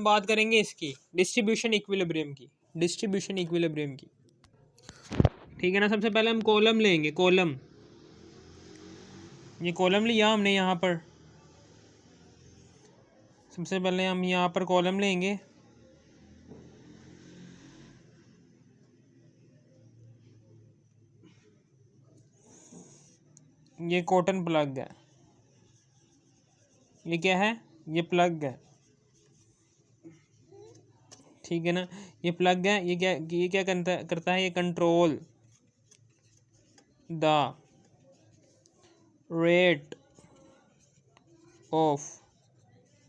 हम बात करेंगे इसकी डिस्ट्रीब्यूशन इक्विलिब्रियम की। डिस्ट्रीब्यूशन इक्विलिब्रियम की, ठीक है ना। सबसे पहले हम कॉलम लेंगे, कॉलम, ये कॉलम लिया हमने यहाँ पर। सबसे पहले हम यहाँ पर कॉलम लेंगे, ये कॉटन प्लग है, ये क्या है, ये प्लग है, ठीक है ना। ये प्लग है, ये क्या करता है, ये control the rate of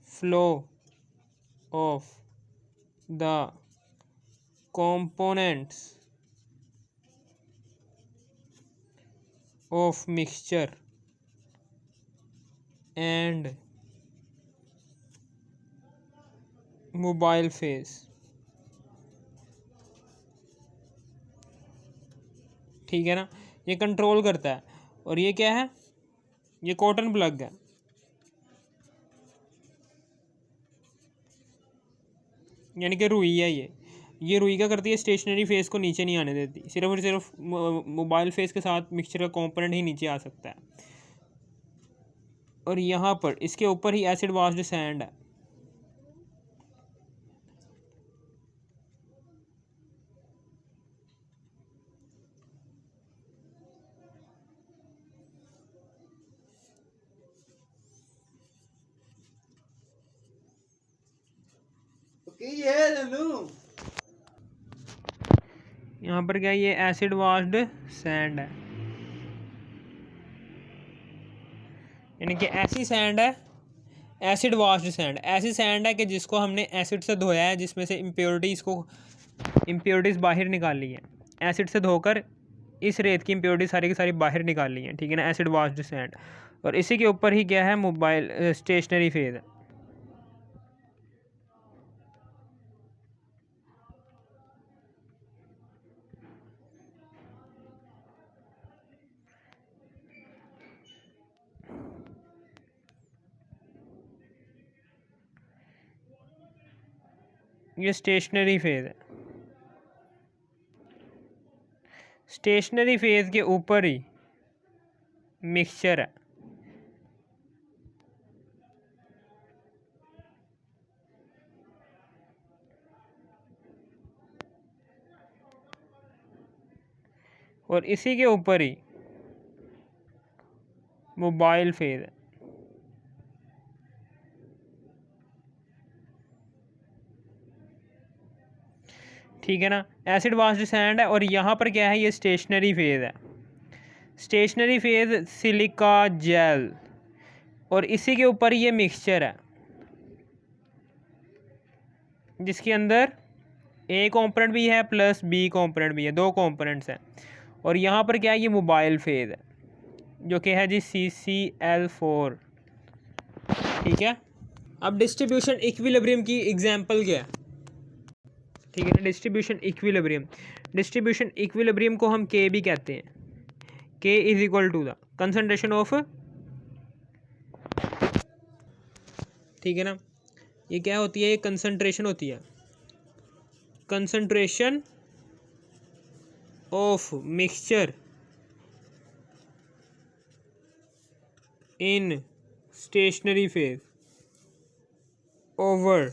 flow of the components of mixture and mobile phase, ठीक है ना। ये कंट्रोल करता है। और ये क्या है, ये कॉटन प्लग है, यानी कि रुई है ये रुई क्या करती है, स्टेशनरी फेस को नीचे नहीं आने देती, सिर्फ और सिर्फ मोबाइल फेस के साथ मिक्सचर का कंपोनेंट ही नीचे आ सकता है। और यहाँ पर इसके ऊपर ही एसिड वाश्ड सैंड है, यहाँ पर क्या, ये एसिड वाश्ड सैंड है, यानी कि ऐसी सैंड है, एसिड वाश्ड सैंड, ऐसी सैंड है कि जिसको हमने एसिड से धोया है, जिसमें से इम्प्योरिटीज़ बाहर निकाली है, एसिड से धोकर इस रेत की इम्प्योरिटी सारी की सारी बाहर निकाली है, ठीक है ना, एसिड वाश्ड सैंड। और इसी के ऊपर ही क्या है, मोबाइल स्टेशनरी फेज है। ये स्टेशनरी फेज है, स्टेशनरी फेज के ऊपर ही मिक्सचर है, और इसी के ऊपर ही मोबाइल फेज है, ठीक है ना। एसिड वाश्ड सैंड है और यहाँ पर क्या है, ये स्टेशनरी फेज है, स्टेशनरी फेज सिलिका जेल, और इसी के ऊपर ये मिक्सचर है जिसके अंदर ए कंपोनेंट भी है प्लस बी कंपोनेंट भी है, दो कंपोनेंट्स हैं। और यहाँ पर क्या है, ये मोबाइल फेज है जो कि है जी CCl4, ठीक है। अब डिस्ट्रीब्यूशन इक्विलिब्रियम की एग्जांपल क्या है, ठीक है ना। डिस्ट्रीब्यूशन इक्विलिब्रियम को हम के भी कहते हैं, K is equal to the concentration of, ठीक है ना। ये क्या होती है, ये कंसंट्रेशन होती है, concentration of mixture in stationary phase over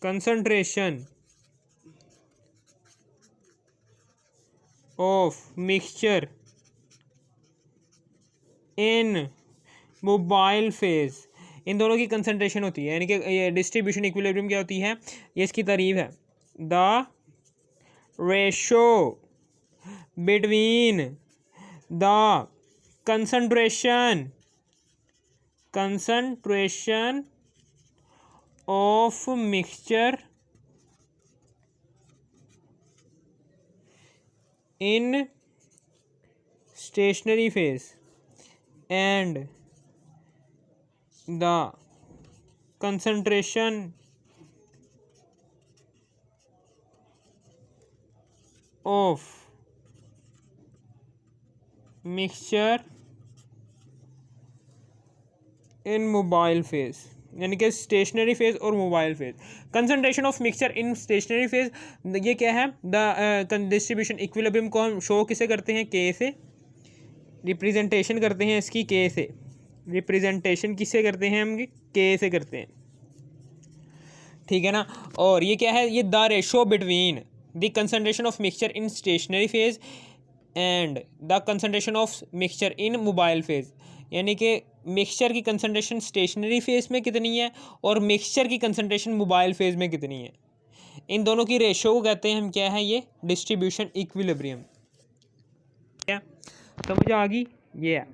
concentration of mixture in mobile phase, इन दोनों की कंसंट्रेशन होती है, यानी कि ये डिस्ट्रीब्यूशन इक्विलिब्रियम क्या होती है, ये इसकी तारीफ है, the ratio between the concentration of mixture in stationary phase and the concentration of mixture in mobile phase, यानी कि स्टेशनरी फेज और mobile phase. Concentration of mixture in stationary phase, ये क्या है, द डिस्ट्रीब्यूशन इक्विलिब्रियम को हम show किसे करते हैं, के से रिप्रेजेंटेशन करते हैं इसकी, के से रिप्रेजेंटेशन किससे करते हैं हम, के से करते हैं, ठीक है ना। और ये क्या है, ये the ratio between the concentration of mixture in stationary phase and the concentration of mixture in mobile phase, यानी कि मिक्सचर की कंसंट्रेशन स्टेशनरी फेज में कितनी है और मिक्सचर की कंसंट्रेशन मोबाइल फेज में कितनी है, इन दोनों की रेशो को कहते हैं हम क्या है, ये डिस्ट्रीब्यूशन इक्विलिब्रियम। क्या समझ आ गई, ये है।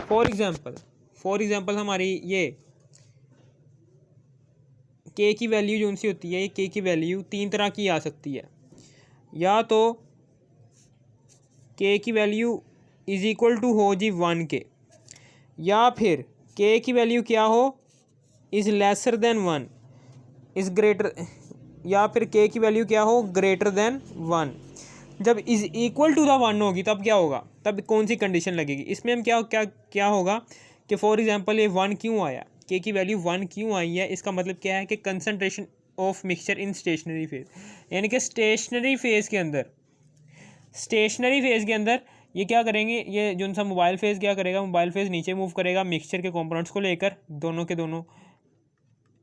फॉर एग्जांपल हमारी ये के की वैल्यू जो उनसी होती है, ये के की वैल्यू तीन तरह की आ सकती है, या तो के की वैल्यू इज इक्वल टू हो जी 1 के, या फिर के की वैल्यू क्या हो, is lesser than 1, is greater, या फिर के की वैल्यू क्या हो, ग्रेटर देन 1। जब इज़ इक्वल टू द 1 होगी तब क्या होगा, तब कौन सी कंडीशन लगेगी, इसमें हम क्या क्या क्या होगा कि फॉर एग्जांपल ये 1 क्यों आया, के की वैल्यू 1 क्यों आई है, इसका मतलब क्या है कि concentration of mixture in stationary phase, यानी कि स्टेशनरी फेज के अंदर ये क्या करेंगे, ये जो सा मोबाइल फेज क्या करेगा, मोबाइल फेज नीचे मूव करेगा मिक्सचर के कंपोनेंट्स को लेकर, दोनों के दोनों,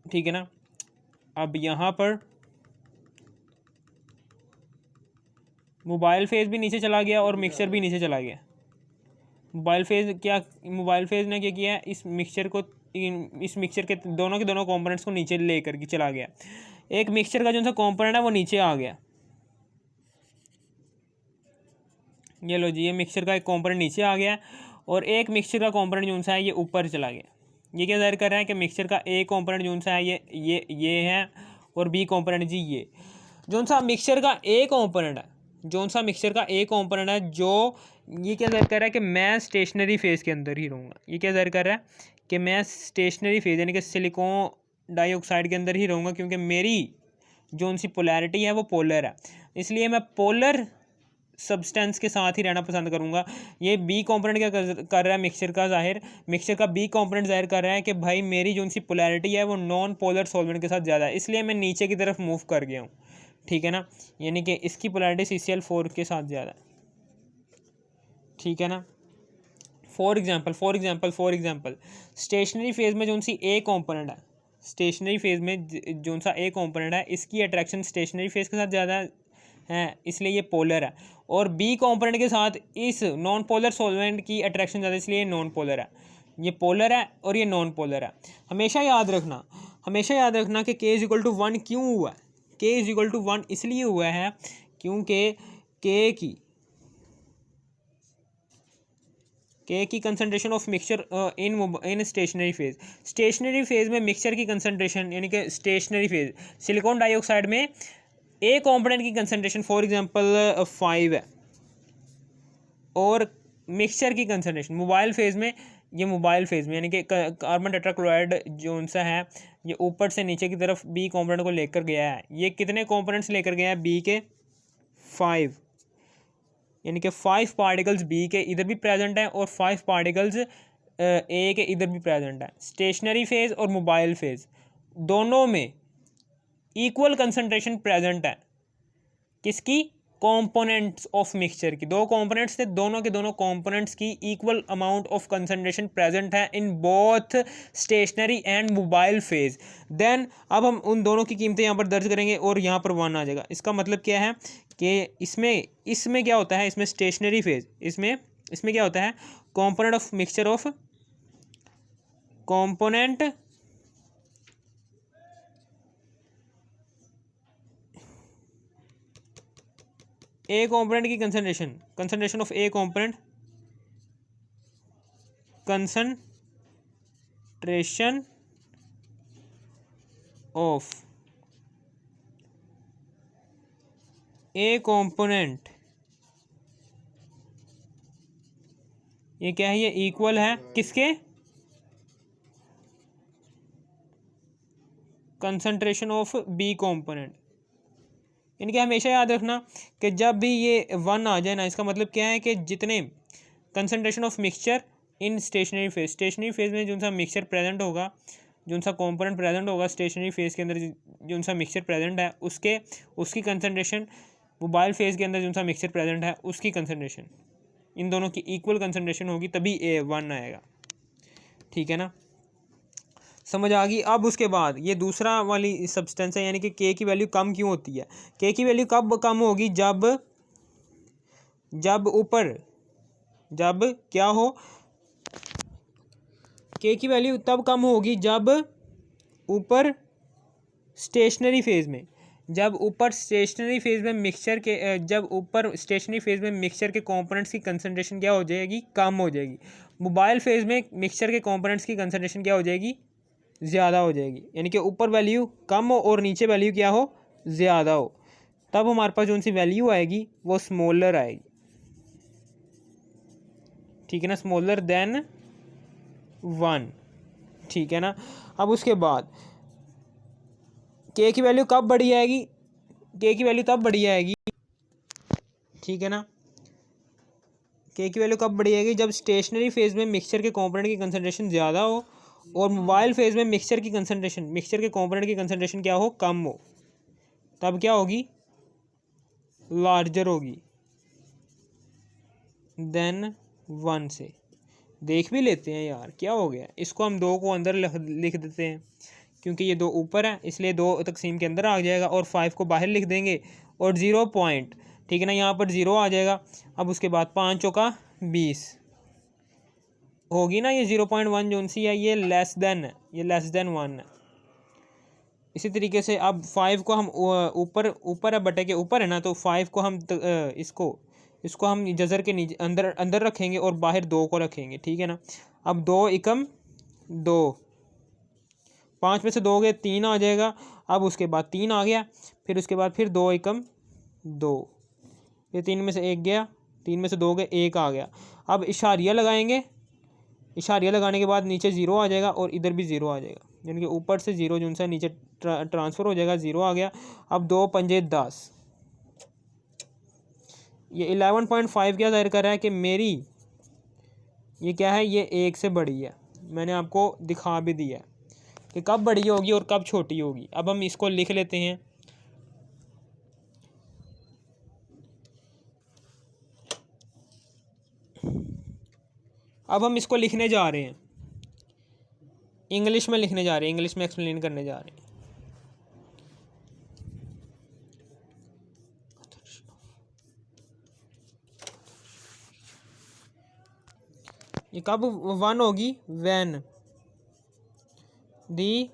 ठीक है ना। अब यहाँ पर मोबाइल फेज भी नीचे चला गया और मिक्सचर भी नीचे चला गया। मोबाइल फेज ने क्या किया, इस मिक्सचर के दोनों कंपोनेंट्स को नीचे लेकर के चला गया। एक मिक्सचर का जो सा कंपोनेंट है वो नीचे आ गया, ये लो जी, ये मिक्सचर का एक कंपोनेंट नीचे आ गया और एक मिक्सचर का कंपोनेंट जो सा है ये ऊपर चला गया। ये क्या ज़ाहिर कर रहा है कि मिक्सचर का ए कंपोनेंट जो सा है ये है और बी कंपोनेंट जी ये जो सा मिक्सचर का ए कंपोनेंट है, जो ये क्या ज़ाहिर कर रहा है कि मैं स्टेशनरी फेज़ के अंदर ही रहूँगा। ये क्या ज़ाहिर कर रहा है कि मैं स्टेशनरी फेज़ यानी कि सिलिकॉन डाइऑक्साइड के अंदर ही रहूँगा, क्योंकि मेरी जो सी पोलैरिटी है वो पोलर है, इसलिए मैं पोलर सब्सटेंस के साथ ही रहना पसंद करूंगा। ये बी कंपोनेंट क्या कर रहा है, मिक्सचर का बी कंपोनेंट जाहिर कर रहा है कि भाई मेरी जो सी पोलैरिटी है वो नॉन पोलर सॉल्वेंट के साथ ज़्यादा है, इसलिए मैं नीचे की तरफ मूव कर गया हूँ, ठीक है ना। यानी कि इसकी पोलैरिटी CCl4 के साथ ज़्यादा है, ठीक है ना। फॉर एग्जांपल स्टेशनरी फेज में जो सी ए कंपोनेंट है, इसकी अट्रैक्शन स्टेशनरी फेज के साथ ज़्यादा है, इसलिए ये पोलर है, और बी कंपोनेंट के साथ इस नॉन पोलर सॉल्वेंट की अट्रैक्शन ज़्यादा, इसलिए ये नॉन पोलर है। ये पोलर है और ये नॉन पोलर है। हमेशा याद रखना कि के इज इक्वल टू 1 क्यों हुआ है, के इज इक्वल टू 1 इसलिए हुआ है क्योंकि के की concentration of mixture in stationery phase में मिक्सचर की कंसंट्रेशन यानी कि स्टेशनरी फेज सिलिकॉन डाइऑक्साइड में ए कंपोनेंट की कंसंट्रेशन फॉर एग्जांपल 5 है, और मिक्सचर की कंसंट्रेशन मोबाइल फेज में यानी कि कार्बन टेट्राक्लोराइड जो सा है ये ऊपर से नीचे की तरफ बी कंपोनेंट को लेकर गया है। ये कितने कंपोनेंट्स लेकर गया है, बी के 5, यानी कि 5 पार्टिकल्स बी के इधर भी प्रेजेंट हैं और 5 पार्टिकल्स ए के इधर भी प्रेजेंट हैं। स्टेशनरी फेज और मोबाइल फेज दोनों में इक्वल कंसंट्रेशन प्रेजेंट है, किसकी, कंपोनेंट्स ऑफ मिक्सचर की। दो कंपोनेंट्स थे, दोनों के दोनों कंपोनेंट्स की equal amount of concentration present है in both stationary and mobile phase. Then अब हम उन दोनों की कीमतें यहाँ पर दर्ज करेंगे और यहाँ पर 1 आ जाएगा। इसका मतलब क्या है कि इसमें क्या होता है, इसमें स्टेशनरी फेज, इसमें क्या होता है, component of mixture of component A component की concentration of A component, concentration of A component, ये क्या है, ये इक्वल है किसके, कंसंट्रेशन ऑफ बी कंपोनेंट। यानी कि हमेशा याद रखना कि जब भी ये 1 आ जाए ना, इसका मतलब क्या है कि जितने concentration of mixture in stationery phase में जो सा मिक्सचर प्रेजेंट होगा, जो सा कंपोनेंट प्रेजेंट होगा स्टेशनरी फेज के अंदर, जो सा मिक्सचर प्रेजेंट है उसकी कंसनट्रेशन मोबाइल फेज के अंदर जो सा मिक्सचर प्रेजेंट है उसकी कंसनट्रेशन, इन दोनों की इक्वल कंसनट्रेशन होगी तभी A1 आएगा। ठीक है ना, समझ आ गई। अब उसके बाद ये दूसरा वाली सब्सटेंस है, यानी कि के की वैल्यू कम क्यों होती है। के की वैल्यू कब कम होगी, जब क्या हो, के की वैल्यू तब कम होगी जब ऊपर स्टेशनरी फेज में मिक्सचर के कंपोनेंट्स की कंसंट्रेशन क्या हो जाएगी, कम हो जाएगी। मोबाइल फेज में मिक्सचर के कंपोनेंट्स की कंसंट्रेशन क्या हो जाएगी, ज़्यादा हो जाएगी। यानी कि ऊपर वैल्यू कम हो और नीचे वैल्यू क्या हो, ज़्यादा हो। तब हमारे पास जो सी वैल्यू आएगी वो स्मॉलर आएगी। ठीक है ना, स्मॉलर देन 1। ठीक है ना। अब उसके बाद के की वैल्यू कब बढ़ी आएगी, के की वैल्यू तब बढ़ी आएगी, ठीक है ना, के की वैल्यू कब बढ़ी आएगी, जब स्टेशनरी फेज में मिक्सचर के कंपोनेंट की कंसंट्रेशन ज़्यादा हो और मोबाइल फेज में मिक्सचर के कंपोनेंट की कंसंट्रेशन क्या हो, कम हो। तब क्या होगी, लार्जर होगी देन 1 से। देख भी लेते हैं यार क्या हो गया, इसको हम 2 को अंदर लिख देते हैं क्योंकि ये 2 ऊपर है इसलिए 2 तकसीम के अंदर आ जाएगा, और 5 को बाहर लिख देंगे और 0 पॉइंट, ठीक है ना, यहाँ पर 0 आ जाएगा। अब उसके बाद 5 चौका 20 होगी ना, ये 0.1 जो सी है ये लेस देन है, ये लेस देन 1 है। इसी तरीके से अब 5 को हम ऊपर है, बटे के ऊपर है ना, तो 5 को हम इसको हम जज़र के नीचे अंदर रखेंगे और बाहर 2 को रखेंगे। ठीक है ना। अब 2 एकम 2, 5 में से 2 गए 3 आ जाएगा। अब उसके बाद 3 आ गया, फिर उसके बाद फिर 2 एकम 2, ये 3 में से 1 गया, 3 में से 2 गए 1 आ गया। अब इशारिया लगाएंगे, इशारिया लगाने के बाद नीचे 0 आ जाएगा और इधर भी 0 आ जाएगा, यानी कि ऊपर से 0 जो सा नीचे ट्रांसफ़र हो जाएगा, 0 आ गया। अब 2 पंजे 10, ये 11.5 क्या ज़ाहिर कर रहा है कि मेरी ये क्या है, ये 1 से बड़ी है। मैंने आपको दिखा भी दिया है कि कब बड़ी होगी और कब छोटी होगी। अब हम इसको लिख लेते हैं। अब हम इसको लिखने जा रहे हैं, इंग्लिश में लिखने जा रहे हैं, इंग्लिश में एक्सप्लेन करने जा रहे हैं। ये कब 1 होगी, when the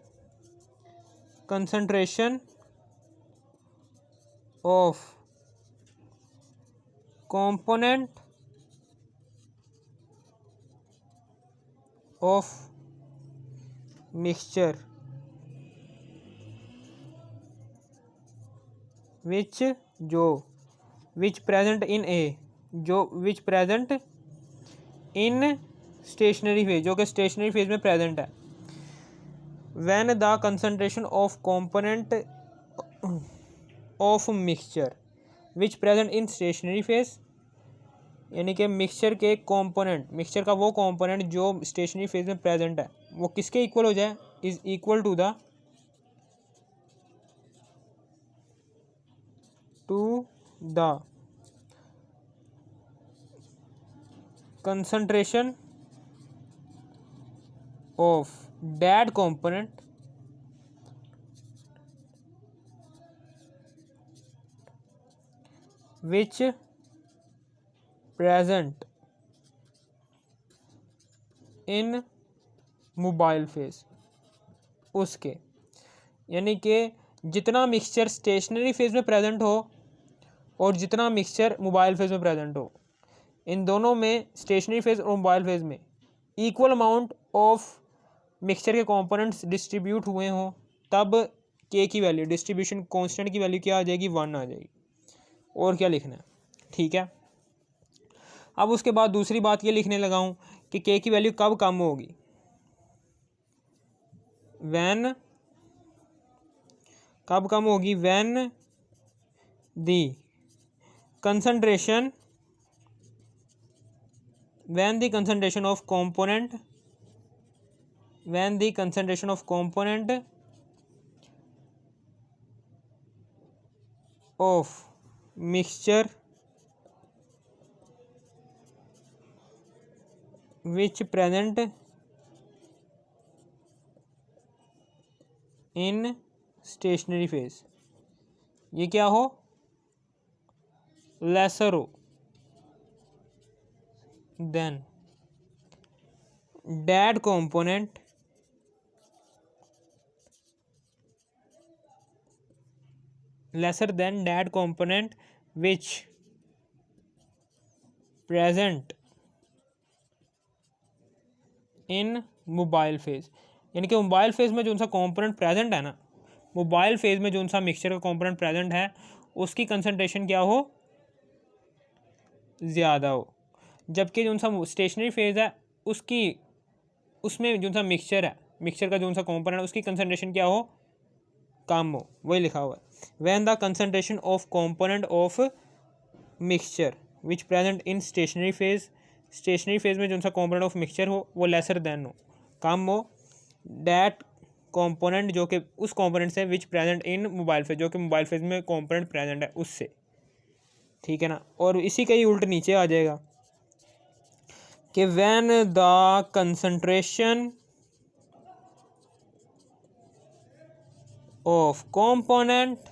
concentration of component of mixture which present in stationary phase, जो कि stationary phase में present है। when the concentration of component of mixture which present in stationary phase, यानी कि मिक्सचर के कंपोनेंट, मिक्सचर का वो कंपोनेंट जो स्टेशनरी फेज में प्रेजेंट है वो किसके इक्वल हो जाए, is equal to the concentration of that component which present in mobile phase, उसके, यानी कि जितना मिक्सचर स्टेशनरी फेज में प्रेजेंट हो और जितना मिक्सचर मोबाइल फेज में प्रेजेंट हो, इन दोनों में स्टेशनरी फेज और मोबाइल फेज में इक्वल अमाउंट ऑफ मिक्सचर के कंपोनेंट्स डिस्ट्रीब्यूट हुए हों, तब के की वैल्यू, डिस्ट्रीब्यूशन कांस्टेंट की वैल्यू क्या आ जाएगी, 1 आ जाएगी। और क्या लिखना है, ठीक है। अब उसके बाद दूसरी बात ये लिखने लगा हूँ कि के की वैल्यू कब कम होगी, व्हेन, कब कम होगी, when the concentration of component when the concentration of component of mixture which present in stationary phase, ये क्या हो, lesser हो than that component lesser than that component which present in mobile phase, यानी कि mobile phase में जो सा component present है ना, मोबाइल फेज में जो सा मिक्सचर का कंपोनेंट प्रेजेंट है उसकी कंसंट्रेशन क्या हो, ज़्यादा हो, जबकि जो सा स्टेशनरी फेज है उसमें जो सा मिक्सचर है, मिक्सचर का जो सा कंपोनेंट है उसकी कंसंट्रेशन क्या हो, कम हो, वही लिखा हुआ है। When the concentration of component of mixture which present in stationary phase, stationery phase में जो सा कंपोनेंट ऑफ मिक्सचर हो वो लेसर देन हो, कम हो, डैट कंपोनेंट जो कि उस कंपोनेंट से विच प्रेजेंट इन मोबाइल फेज, जो कि मोबाइल फेज में कंपोनेंट प्रेजेंट है उससे, ठीक है ना। और इसी का ही उल्ट नीचे आ जाएगा कि when the concentration of component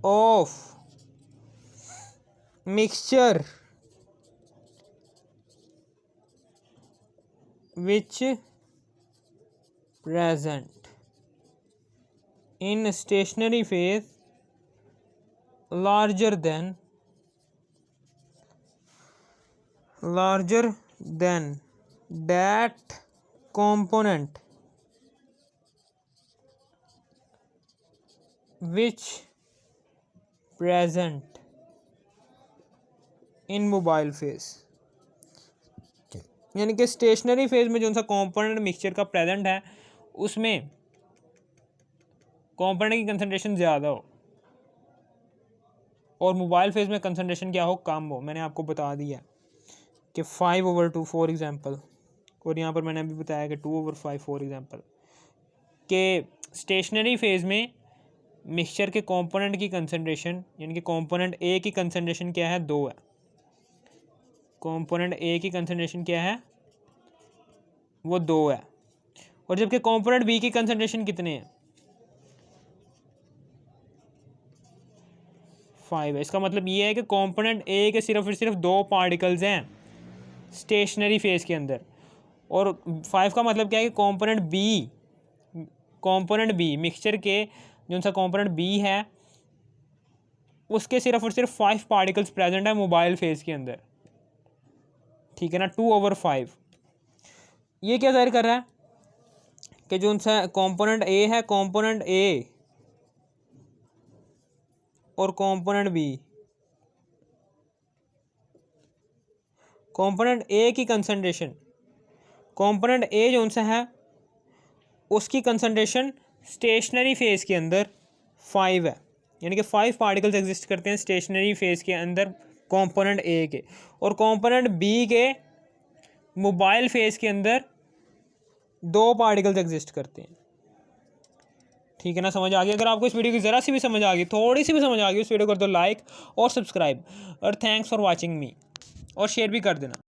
of mixture which present in stationary phase larger than that component which present in mobile phase, यानी कि स्टेशनरी फेज में जो सा कंपोनेंट मिक्सचर का प्रेजेंट है उसमें कंपोनेंट की कंसंट्रेशन ज़्यादा हो और मोबाइल फेज में कंसंट्रेशन क्या हो, कम हो। मैंने आपको बता दिया कि 5/2 फॉर एग्जांपल, और यहाँ पर मैंने अभी बताया कि 2/5 फॉर एग्जांपल, कि स्टेशनरी फेज में मिक्सचर के कंपोनेंट की कंसंट्रेशन, यानी कि कंपोनेंट ए की कंसंट्रेशन क्या है, 2 है, कंपोनेंट ए की कंसंट्रेशन क्या है, वो 2 है, और जबकि कंपोनेंट बी की कंसंट्रेशन कितने हैं, 5 है। इसका मतलब ये है कि कंपोनेंट ए के सिर्फ और सिर्फ 2 पार्टिकल्स हैं स्टेशनरी फेज के अंदर, और 5 का मतलब क्या है कि कंपोनेंट बी मिक्सचर के जो सा कंपोनेंट बी है उसके सिर्फ और सिर्फ 5 पार्टिकल्स प्रेजेंट है मोबाइल फेज के अंदर, ठीक है ना, 2/5। ये क्या जाहिर कर रहा है कि जो सा कंपोनेंट ए है, कंपोनेंट ए और कंपोनेंट बी, कंपोनेंट ए की कंसंट्रेशन, कंपोनेंट ए जो सा है उसकी कंसंट्रेशन स्टेशनरी फेज के अंदर 5 है, यानी कि 5 पार्टिकल्स एग्जिस्ट करते हैं स्टेशनरी फेज के अंदर कंपोनेंट ए के, और कंपोनेंट बी के मोबाइल फेज के अंदर 2 पार्टिकल्स एग्जिस्ट करते हैं, ठीक है ना। समझ आ गई? अगर आपको इस वीडियो की ज़रा सी भी समझ आ गई, थोड़ी सी भी समझ आ गई, उस वीडियो को कर दो लाइक और सब्सक्राइब, और थैंक्स फॉर वॉचिंग मी, और शेयर भी कर देना।